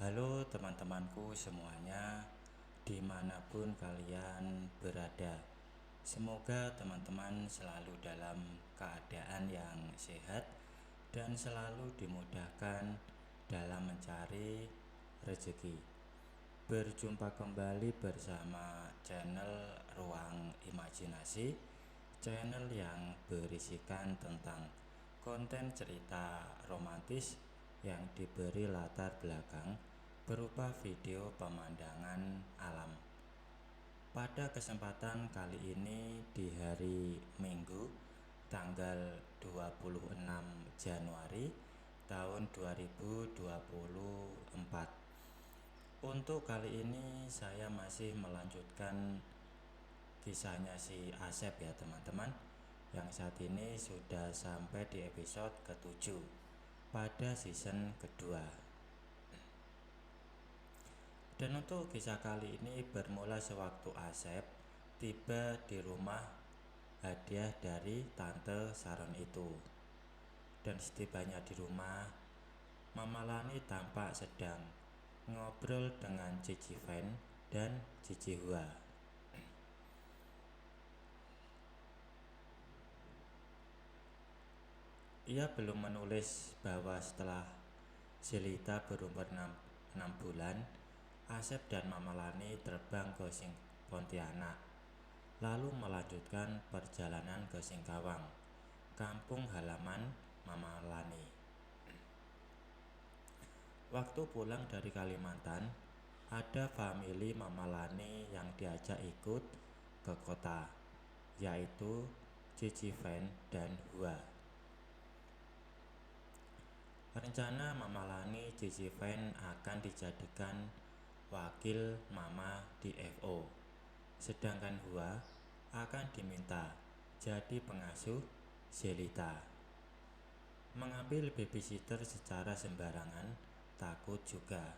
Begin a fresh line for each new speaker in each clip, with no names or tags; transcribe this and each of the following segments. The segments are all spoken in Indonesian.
Halo teman-temanku semuanya, dimanapun kalian berada. Semoga teman-teman selalu dalam keadaan yang sehat dan selalu dimudahkan dalam mencari rezeki. Berjumpa kembali bersama channel Ruang Imajinasi, channel yang berisikan tentang konten cerita romantis yang diberi latar belakang berupa video pemandangan alam. Pada kesempatan kali ini di hari Minggu tanggal 26 Januari tahun 2024. Untuk kali ini saya masih melanjutkan kisahnya si Asep ya teman-teman, yang saat ini sudah sampai di episode ke-7 pada season kedua. Dan untuk kisah kali ini bermula sewaktu Asep tiba di rumah hadiah dari Tante Saron itu. Dan setibanya di rumah, Mama Lani tampak sedang ngobrol dengan Cici Fen dan Cici Hua. Ia belum menulis bahwa setelah Selita berumur 6 bulan, Asep dan Mama Lani terbang ke Pontianak, lalu melanjutkan perjalanan ke Singkawang, kampung halaman Mama Lani. Waktu pulang dari Kalimantan, ada famili Mama Lani yang diajak ikut ke kota, yaitu Cici Fen dan Hua. Rencana Mama Lani Cici Fen akan dijadikan wakil Mama di FO, sedangkan Hua akan diminta jadi pengasuh Selita. Mengambil babysitter secara sembarangan takut juga,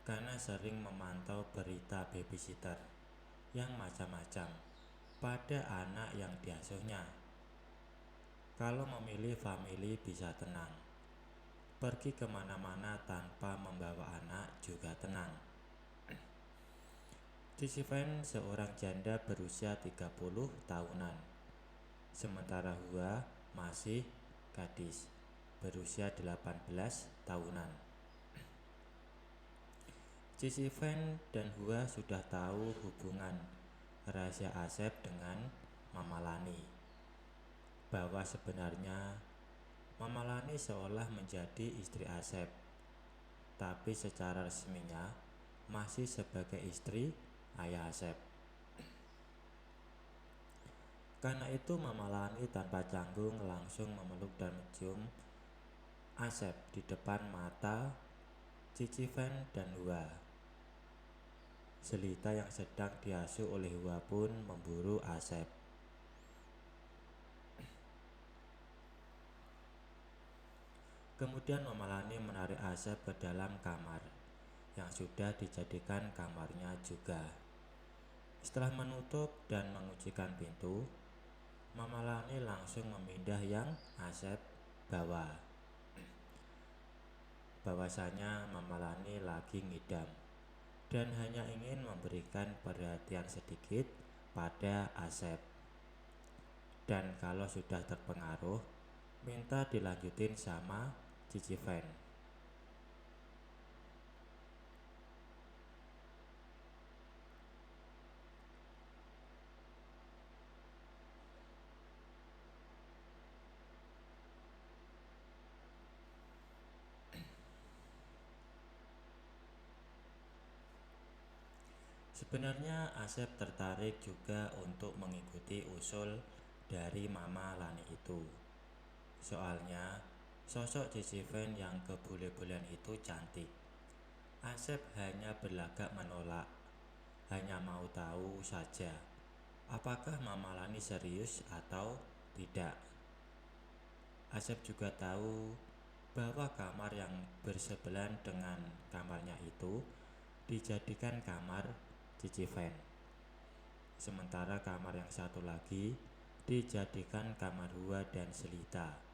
karena sering memantau berita babysitter yang macam-macam pada anak yang diasuhnya. Kalau memilih famili bisa tenang, pergi kemana-mana tanpa membawa anak juga tenang. Cici Fen seorang janda berusia 30 tahunan, sementara Hua masih gadis berusia 18 tahunan. Cici Fen dan Hua sudah tahu hubungan rahasia Asep dengan Mama Lani, bahwa sebenarnya Mama Lani seolah menjadi istri Asep, tapi secara resminya masih sebagai istri ayah Asep. Karena itu Mama Lani tanpa canggung langsung memeluk dan mencium Asep di depan mata Cici Fen dan Hua. Selita yang sedang diasuh oleh Hua pun memburu Asep. Kemudian Mama Lani menarik Asep ke dalam kamar yang sudah dijadikan kamarnya juga. Setelah menutup dan menguncikan pintu, Mama Lani langsung memindah yang Asep bawa. Bahwasanya Mama Lani lagi ngidam dan hanya ingin memberikan perhatian sedikit pada Asep. Dan kalau sudah terpengaruh, minta dilanjutin sama Cici Fen. Sebenarnya Asep tertarik juga untuk mengikuti usul dari Mama Lani itu. Soalnya sosok Cici Fen yang kebule-bulean itu cantik. Asep hanya berlagak menolak, hanya mau tahu saja apakah Mama Lani serius atau tidak. Asep juga tahu bahwa kamar yang bersebelahan dengan kamarnya itu dijadikan kamar Cici Fen, sementara kamar yang satu lagi dijadikan kamar Hua dan Selita.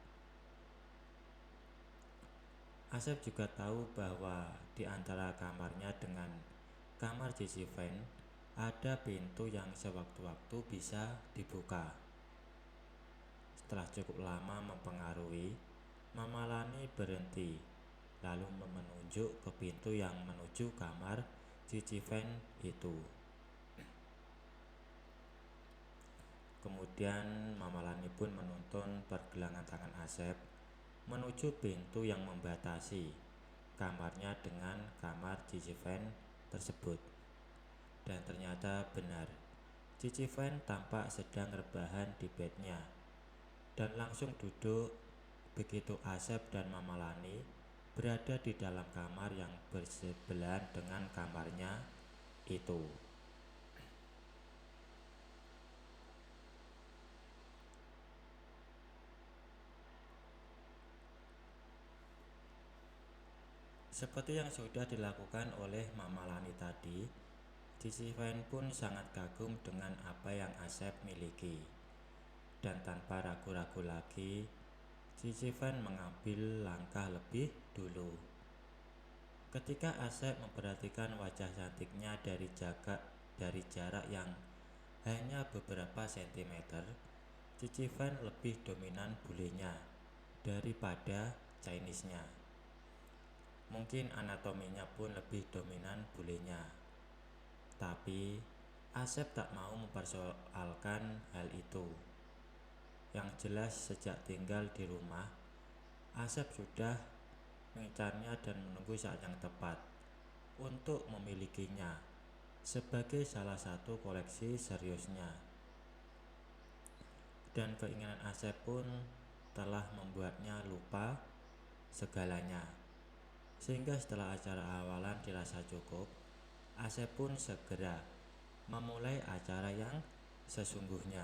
Asep juga tahu bahwa di antara kamarnya dengan kamar Cici Van ada pintu yang sewaktu-waktu bisa dibuka. Setelah cukup lama mempengaruhi, Mama Lani berhenti, lalu menunjuk ke pintu yang menuju kamar Cici Van itu. Kemudian Mama Lani pun menuntun pergelangan tangan Asep menuju pintu yang membatasi kamarnya dengan kamar Cici Van tersebut. Dan ternyata benar, Cici Van tampak sedang rebahan di bednya dan langsung duduk begitu Asep dan Mama Lani berada di dalam kamar yang bersebelahan dengan kamarnya itu. Seperti yang sudah dilakukan oleh Mama Lani tadi, Cici Van pun sangat kagum dengan apa yang Asep miliki. Dan tanpa ragu-ragu lagi, Cici Van mengambil langkah lebih dulu. Ketika Asep memperhatikan wajah cantiknya dari jarak yang hanya beberapa sentimeter, Cici Van lebih dominan bulenya daripada Chinese-nya. Mungkin anatominya pun lebih dominan bulenya. Tapi Asep tak mau mempersoalkan hal itu. Yang jelas sejak tinggal di rumah, Asep sudah mengincarnya dan menunggu saat yang tepat untuk memilikinya sebagai salah satu koleksi seriusnya. Dan keinginan Asep pun telah membuatnya lupa segalanya. Sehingga setelah acara awalan dirasa cukup, Asep pun segera memulai acara yang sesungguhnya.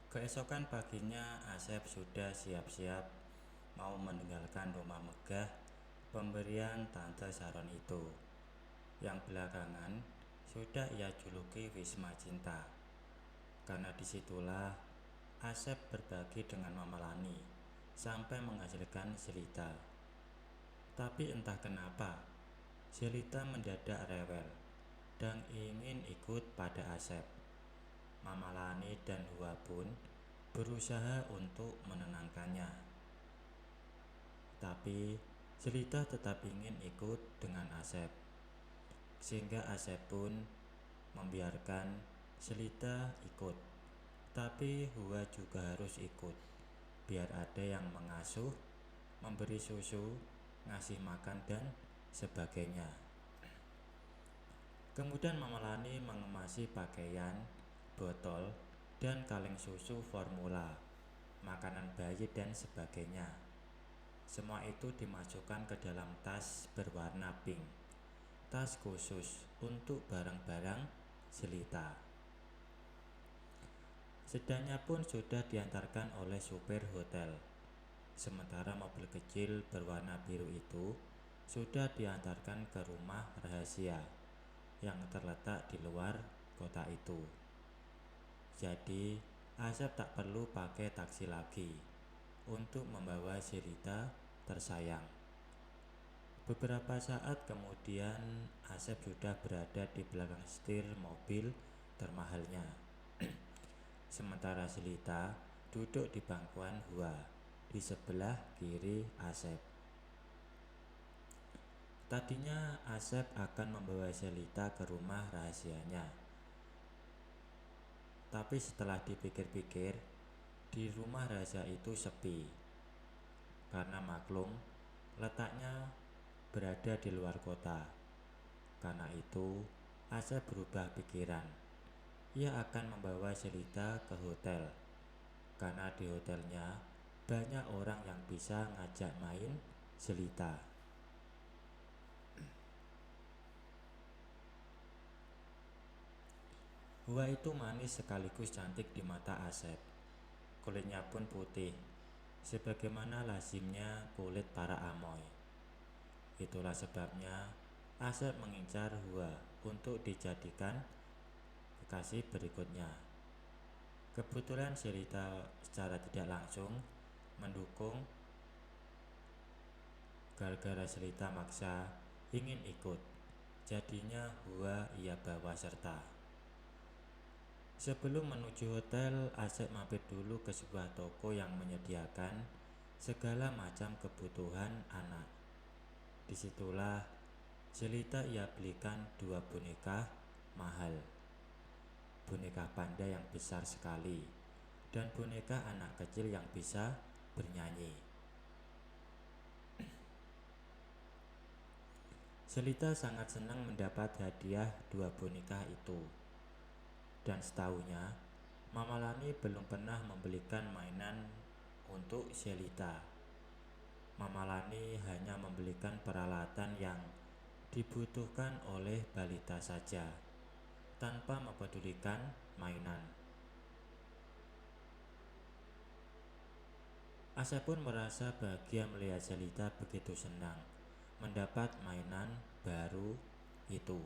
Keesokan paginya Asep sudah siap-siap mau meninggalkan rumah megah pemberian Tante Sharon itu, yang belakangan sudah ia juluki Wisma Cinta. Karena disitulah Asep berbagi dengan Mama Lani sampai menghasilkan Selita. Tapi entah kenapa Selita mendadak rewel dan ingin ikut pada Asep. Mama Lani dan Hua pun berusaha untuk menenangkannya. Tapi Selita tetap ingin ikut dengan Asep, sehingga Asep pun membiarkan Selita ikut. Tapi Hua juga harus ikut, biar ada yang mengasuh, memberi susu, ngasih makan dan sebagainya. Kemudian Mama Lani mengemasi pakaian, botol, dan kaleng susu formula, makanan bayi dan sebagainya. Semua itu dimasukkan ke dalam tas berwarna pink, tas khusus untuk barang-barang Selita. Sedanya pun sudah diantarkan oleh supir hotel. Sementara mobil kecil berwarna biru itu sudah diantarkan ke rumah rahasia yang terletak di luar kota itu. Jadi Asep tak perlu pakai taksi lagi untuk membawa Selita tersayang. Beberapa saat kemudian Asep sudah berada di belakang setir mobil termahalnya. Sementara Selita duduk di bangkuan Hua di sebelah kiri Asep. Tadinya Asep akan membawa Selita ke rumah rahasianya. Tapi setelah dipikir-pikir, di rumah rahasia itu sepi. Karena maklum, letaknya berada di luar kota. Karena itu, Asep berubah pikiran. Ia akan membawa Selita ke hotel. Karena di hotelnya banyak orang yang bisa ngajak main Selita. Hua itu manis sekaligus cantik di mata Asep. Kulitnya pun putih, sebagaimana lazimnya kulit para Amoy. Itulah sebabnya Asep mengincar Hua untuk dijadikan kekasih berikutnya. Kebetulan Selita secara tidak langsung mendukung. Gara-gara Selita maksa ingin ikut, jadinya Hua ia bawa serta. Sebelum menuju hotel, Asep mampir dulu ke sebuah toko yang menyediakan segala macam kebutuhan anak. Disitulah Selita ia belikan 2 boneka mahal. Boneka panda yang besar sekali dan boneka anak kecil yang bisa bernyanyi. Selita sangat senang mendapat hadiah 2 boneka itu. Dan setahunya, Mama Lani belum pernah membelikan mainan untuk Selita. Mama Lani hanya membelikan peralatan yang dibutuhkan oleh balita saja, tanpa mempedulikan mainan. Asep pun merasa bahagia melihat Selita begitu senang mendapat mainan baru itu.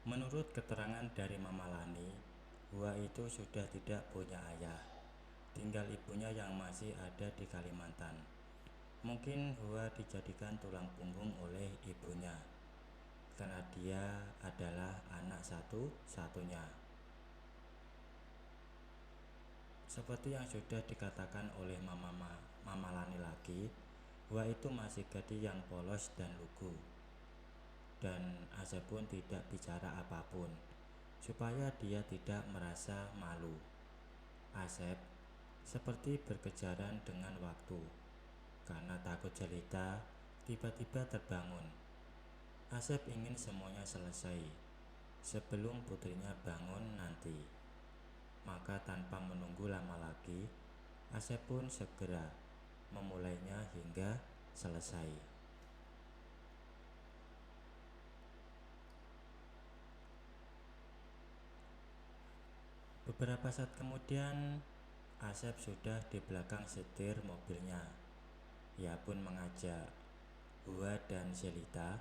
Menurut keterangan dari Mama Lani, Hua itu sudah tidak punya ayah. Tinggal ibunya yang masih ada di Kalimantan. Mungkin Hua dijadikan tulang punggung oleh ibunya, karena dia adalah anak satu-satunya. Seperti yang sudah dikatakan oleh Mama Lani lagi, Hua itu masih gadis yang polos dan lugu. Dan Asep pun tidak bicara apapun, supaya dia tidak merasa malu. Asep seperti berkejaran dengan waktu. Karena takut jelita, tiba-tiba terbangun. Asep ingin semuanya selesai sebelum putrinya bangun nanti. Maka tanpa menunggu lama lagi, Asep pun segera memulainya hingga selesai. Beberapa saat kemudian, Asep sudah di belakang setir mobilnya. Ia pun mengajak Hua dan Selita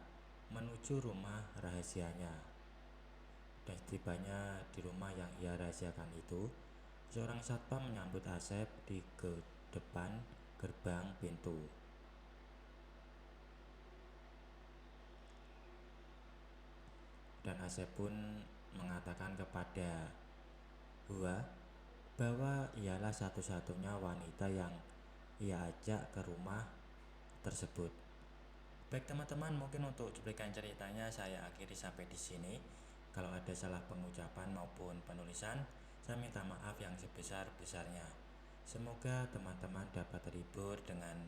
menuju rumah rahasianya. Dan tibanya di rumah yang ia rahasiakan itu, seorang satpam menyambut Asep di depan gerbang pintu. Dan Asep pun mengatakan kepada Hua bahwa ialah satu-satunya wanita yang ia ajak ke rumah tersebut. Baik teman-teman, mungkin untuk cuplikan ceritanya saya akhiri sampai di sini. Kalau ada salah pengucapan maupun penulisan, saya minta maaf yang sebesar-besarnya. Semoga teman-teman dapat terhibur dengan